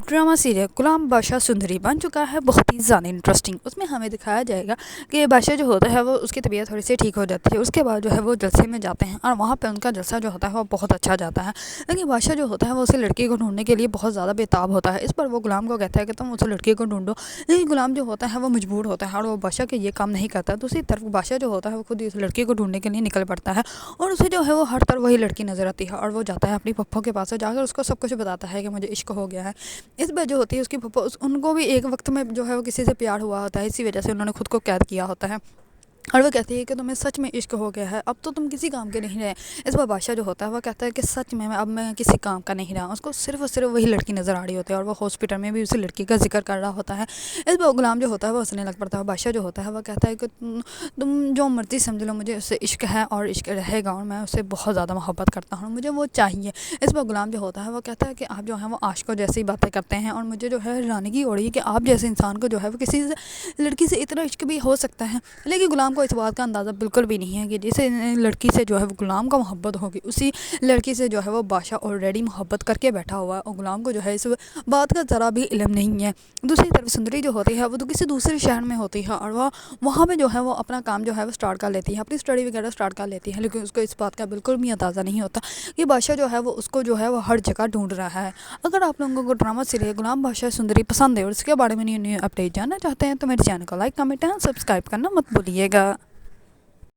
Drama serial गुलाम बादशाह सुंदरी बन चुका है बहुत ही ज़्यादा इंटरेस्टिंग। उसमें हमें दिखाया जाएगा कि बादशाह जो होता है वो उसकी तबीयत थोड़ी सी ठीक हो जाती है। उसके बाद जो है वो जलसे में जाते हैं और वहाँ पे उनका जलसा जो होता है वो बहुत अच्छा जाता है। लेकिन बादशाह जो होता है वो उस लड़की को ढूंढने के लिए बहुत ज़्यादा बेताब होता है। इस पर वो गुलाम को कहता है कि तुम उस लड़की को ढूंढो, लेकिन गुलाम जो होता है वो मजबूर होता है और वो बादशाह के ये काम नहीं करता। दूसरी तरफ बादशाह जो होता है वो खुद इस लड़की को ढूंढने के लिए निकल पड़ता है और उसे जो है वो हर तरफ वही लड़की नज़र आती है और वो जाता है अपनी पप्पो के पास, जाकर उसको सब कुछ बताता है कि मुझे इश्क हो गया है। इस पर जो होती है उसकी पप्पो उनको भी एक वक्त में जो है वो किसी से प्यार हुआ होता है, इसी वजह से उन्होंने खुद को कैद किया होता है और वो कहती है कि तुम्हें सच में इश्क हो गया है, अब तो तुम किसी काम के नहीं रहे। इस पर बादशाह जो होता है वो कहता है कि सच में मैं किसी काम का नहीं रहा। उसको सिर्फ और सिर्फ वही लड़की नज़र आ रही होती है और वो हॉस्पिटल में भी उसी लड़की का जिक्र कर रहा होता है। इस पर गुलाम जो होता है वो हंसने लग पड़ता है। बादशाह जो होता है वो कहता है कि तुम जो मर्जी समझ लो, मुझे उससे इश्क है और इश्क रहेगा और मैं उससे बहुत ज़्यादा मोहब्बत करता हूँ, मुझे वो चाहिए। इस पर गुलाम जो होता है वो कहता है कि आप जो है वो आशिकों जैसी बातें करते हैं और मुझे जो है हैरानगी हो रही है कि आप जैसे इंसान को जो है वो किसी लड़की से इतना इश्क भी हो सकता है। लेकिन गुलाम को इस बात का अंदाज़ा बिल्कुल भी नहीं है कि जिस लड़की से जो है वो गुलाम का मोहब्बत होगी उसी लड़की से जो है वो बादशाह ऑलरेडी मोहब्बत करके बैठा हुआ है और गुलाम को जो है इस बात का ज़रा भी इल्म नहीं है। दूसरी तरफ सुंदरी जो होती है वो तो किसी दूसरे शहर में होती है और वो वहाँ पे जो है वो अपना काम जो है वो स्टार्ट कर लेती है, अपनी स्टडी वगैरह स्टार्ट कर लेती है। लेकिन उसको इस बात का बिल्कुल भी अंदाज़ा नहीं होता कि बादशाह जो है वो उसको जो है वो हर जगह ढूंढ रहा है। अगर आप लोगों को ड्रामा सीरियल गुलाम बादशाह सुंदरी पसंद है और इसके बारे में न्यू न्यू अपडेट जानना चाहते हैं तो मेरे चैनल को लाइक, कमेंट एंड सब्सक्राइब करना मत भूलिएगा।